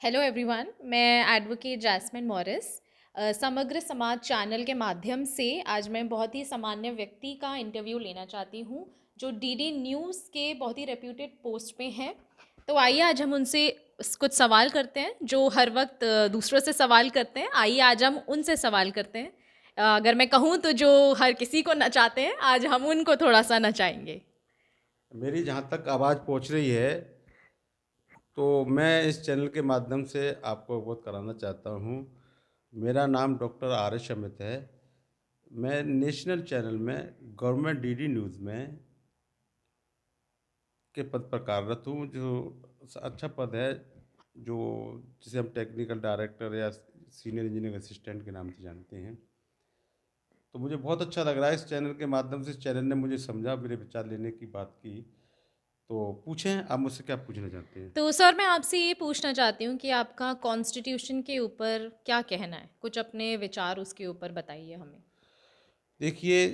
Hello everyone, मैं advocate jasmine Morris समग्र समाज चैनल के माध्यम से आज मैं बहुत ही सामान्य व्यक्ति का इंटरव्यू लेना चाहती हूँ जो डीडी न्यूज़ के बहुत ही रेप्यूटेड पोस्ट पे हैं। तो आइए आज हम उनसे कुछ सवाल करते हैं जो हर वक्त दूसरों से सवाल करते हैं। आइए आज हम उनसे सवाल करते हैं। अगर मैं कहूँ तो जो हर किसी को नचाते हैं, आज हम उनको थोड़ा सा नचाएंगे। मेरी जहाँ तक आवाज़ पहुँच रही है तो मैं इस चैनल के माध्यम से आपको अवगत कराना चाहता हूँ। मेरा नाम डॉक्टर आर एस अमित है। मैं नेशनल चैनल में गवर्नमेंट डीडी न्यूज़ में के पद पर कार्यरत हूँ, जो अच्छा पद है, जो जिसे हम टेक्निकल डायरेक्टर या सीनियर इंजीनियरिंग असिस्टेंट के नाम से जानते हैं। तो मुझे बहुत अच्छा लग रहा है इस चैनल के माध्यम से। इस चैनल ने मुझे समझा, मेरे विचार लेने की बात की। तो पूछें आप मुझसे क्या पूछना चाहते हैं। तो सर मैं आपसे ये पूछना चाहती हूँ कि आपका कॉन्स्टिट्यूशन के ऊपर क्या कहना है? कुछ अपने विचार उसके ऊपर बताइए हमें। देखिए,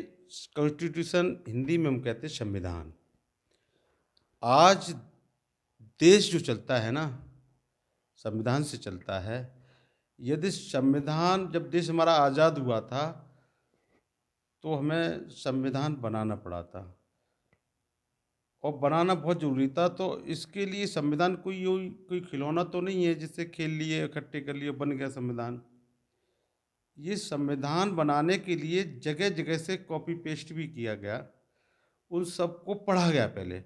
कॉन्स्टिट्यूशन हिंदी में हम कहते हैं संविधान। आज देश जो चलता है ना, संविधान से चलता है। यदि संविधान, जब देश हमारा आज़ाद हुआ था तो हमें संविधान बनाना पड़ा था, और बनाना बहुत ज़रूरी था। तो इसके लिए संविधान कोई खिलौना तो नहीं है जिससे खेल लिए, इकट्ठे कर लिए, बन गया संविधान। ये संविधान बनाने के लिए जगह जगह से कॉपी पेस्ट भी किया गया, उन सबको पढ़ा गया। पहले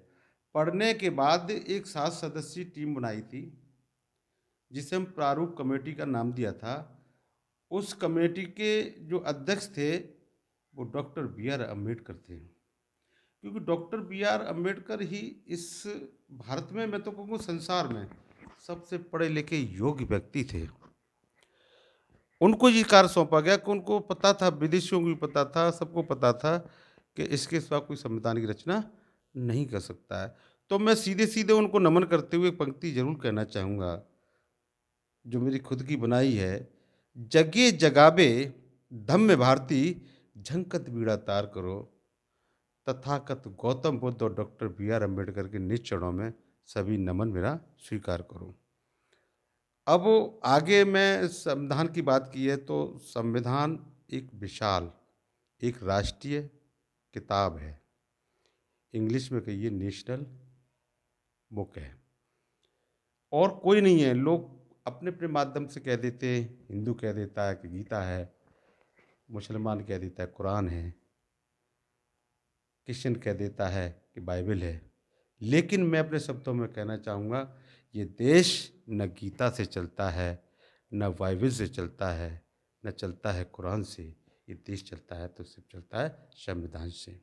पढ़ने के बाद एक 7 सदस्यीय टीम बनाई थी, जिसे हम प्रारूप कमेटी का नाम दिया था। उस कमेटी के जो अध्यक्ष थे वो डॉक्टर बी आर अम्बेडकर थे, क्योंकि डॉक्टर बी आर अम्बेडकर ही इस भारत में, मैं तो कहूँगा संसार में, सबसे पढ़े लिखे योग्य व्यक्ति थे। उनको ये कार्य सौंपा गया कि उनको पता था, विदेशियों को भी पता था, सबको पता था कि इसके सिवा कोई संविधान की रचना नहीं कर सकता है। तो मैं सीधे सीधे उनको नमन करते हुए एक पंक्ति जरूर कहना चाहूँगा, जो मेरी खुद की बनाई है। जगे जगाबे धम्म भारती, झंकत बीड़ा तार करो। तथागत गौतम बुद्ध और डॉक्टर बी आर अम्बेडकर के निज चरणों में सभी नमन मेरा स्वीकार करो। अब आगे मैं संविधान की बात की है तो संविधान एक विशाल, एक राष्ट्रीय किताब है। इंग्लिश में कहिए नेशनल बुक है, और कोई नहीं है। लोग अपने अपने माध्यम से कह देते हैं, हिंदू कह देता है कि गीता है, मुसलमान कह देता है कुरान है, क्रिश्चियन कह देता है कि बाइबल है। लेकिन मैं अपने शब्दों में कहना चाहूँगा, ये देश न गीता से चलता है, न बाइबल से चलता है, न चलता है कुरान से। ये देश चलता है तो सिर्फ चलता है संविधान से।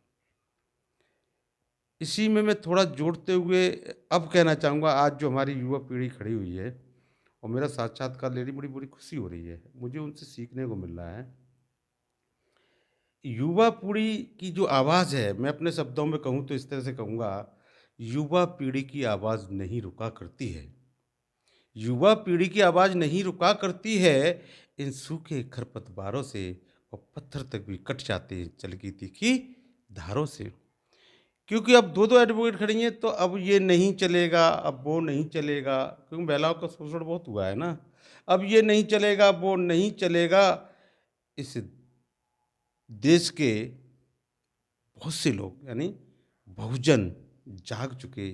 इसी में मैं थोड़ा जोड़ते हुए अब कहना चाहूँगा, आज जो हमारी युवा पीढ़ी खड़ी हुई है और मेरा साक्षात्कार ले रही, बड़ी बड़ी खुशी हो रही है, मुझे उनसे सीखने को मिल रहा है। युवा पीढ़ी की जो आवाज़ है, मैं अपने शब्दों में कहूँ तो इस तरह से कहूँगा, युवा पीढ़ी की आवाज़ नहीं रुका करती है। युवा पीढ़ी की आवाज़ नहीं रुका करती है, इन सूखे खरपतवारों से, और पत्थर तक भी कट जाते हैं जल की तीखी धारों से। क्योंकि अब दो दो एडवोकेट खड़ी हैं, तो अब ये नहीं चलेगा, अब वो नहीं चलेगा, क्योंकि महिलाओं का शोषण बहुत हुआ है ना। अब ये नहीं चलेगा, वो नहीं चलेगा। इस देश के बहुत से लोग, यानी बहुजन, जाग चुके,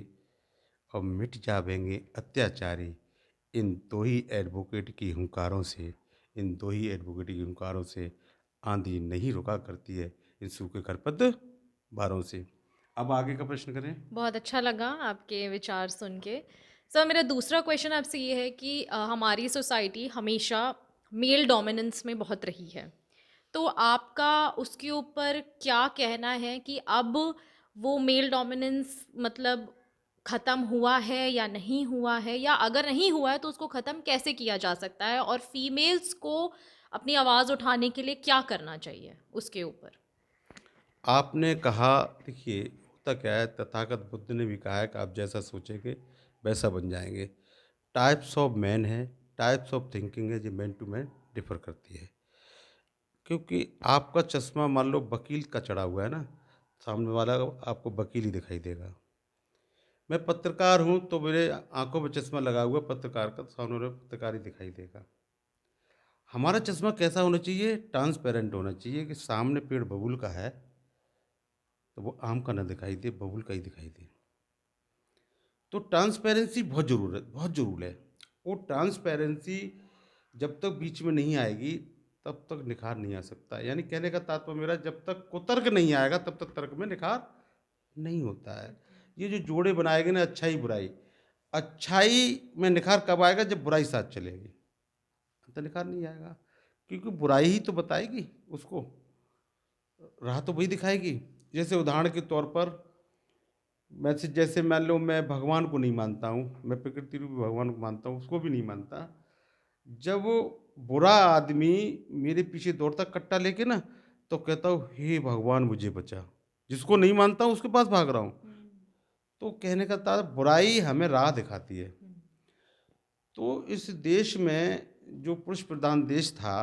और मिट जावेंगे अत्याचारी। इन दो ही एडवोकेट की हुंकारों से, इन दो ही एडवोकेट की हुंकारों से आंधी नहीं रुका करती है, इन सूखे खरपतवारों से। अब आगे का प्रश्न करें। बहुत अच्छा लगा आपके विचार सुन के। सर मेरा दूसरा क्वेश्चन आपसे ये है कि हमारी सोसाइटी हमेशा मेल डोमिनेंस में बहुत रही है। तो आपका उसके ऊपर क्या कहना है कि अब वो मेल डोमिनेंस मतलब ख़त्म हुआ है या नहीं हुआ है, या अगर नहीं हुआ है तो उसको ख़त्म कैसे किया जा सकता है, और फीमेल्स को अपनी आवाज़ उठाने के लिए क्या करना चाहिए उसके ऊपर? आपने कहा, देखिए होता क्या है, तथागत बुद्ध ने भी कहा है कि आप जैसा सोचेंगे वैसा बन जाएंगे। टाइप्स ऑफ मैन है, टाइप्स ऑफ थिंकिंग है, जो मैन टू मैन डिफर करती है। क्योंकि आपका चश्मा मान लो वकील का चढ़ा हुआ है ना, सामने वाला आपको वकील ही दिखाई देगा। मैं पत्रकार हूँ, तो मेरे आँखों में चश्मा लगा हुआ है पत्रकार का, तो सामने वाले को पत्रकार ही दिखाई देगा। हमारा चश्मा कैसा होना चाहिए? ट्रांसपेरेंट होना चाहिए कि सामने पेड़ बबूल का है, तो वो आम का ना दिखाई दे, बबूल का ही दिखाई दे। तो ट्रांसपेरेंसी बहुत ज़रूर है। वो ट्रांसपेरेंसी जब तक बीच में नहीं आएगी, तब तक निखार नहीं आ सकता। यानी कहने का तात्पर्य मेरा, जब तक कुतर्क नहीं आएगा, तब तक तर्क में निखार नहीं होता है। ये जो जोड़े बनाए गए ना, अच्छाई बुराई, अच्छाई में निखार कब आएगा? जब बुराई साथ चलेगी, तो निखार नहीं आएगा, क्योंकि बुराई ही तो बताएगी उसको, राह तो वही दिखाएगी। जैसे उदाहरण के तौर पर, जैसे मान लो मैं भगवान को नहीं मानता हूँ, मैं प्रकृति रूपी भगवान को मानता हूँ, उसको भी नहीं मानता। जब वो बुरा आदमी मेरे पीछे दौड़ता कट्टा लेके ना, तो कहता हूँ हे भगवान मुझे बचा। जिसको नहीं मानता हूँ उसके पास भाग रहा हूँ। तो कहने का तात्पर्य, बुराई हमें राह दिखाती है। तो इस देश में जो पुरुष प्रधान देश था,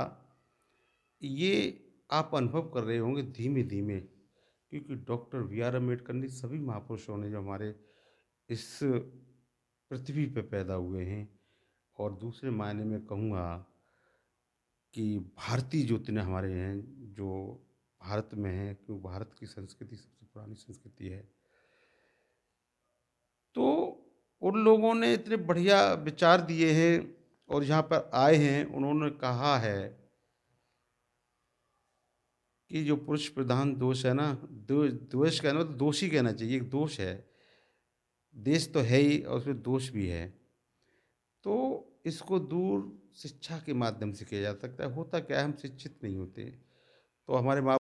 ये आप अनुभव कर रहे होंगे धीमे धीमे, क्योंकि डॉक्टर बी आर अम्बेडकर ने, सभी महापुरुषों ने जो हमारे इस पृथ्वी पे पैदा हुए हैं, और दूसरे मायने में कहूँगा कि भारतीय जो इतने हमारे हैं, जो भारत में हैं, क्योंकि भारत की संस्कृति सबसे पुरानी संस्कृति है, तो उन लोगों ने इतने बढ़िया विचार दिए हैं, और यहाँ पर आए हैं, उन्होंने कहा है कि जो पुरुष प्रधान दोष है ना, द्वेष कहना तो दोषी कहना चाहिए, एक दोष है। देश तो है ही, और उसमें दोष भी है। तो इसको दूर शिक्षा के माध्यम से किया जा सकता है। होता क्या है, हम शिक्षित नहीं होते, तो हमारे माँ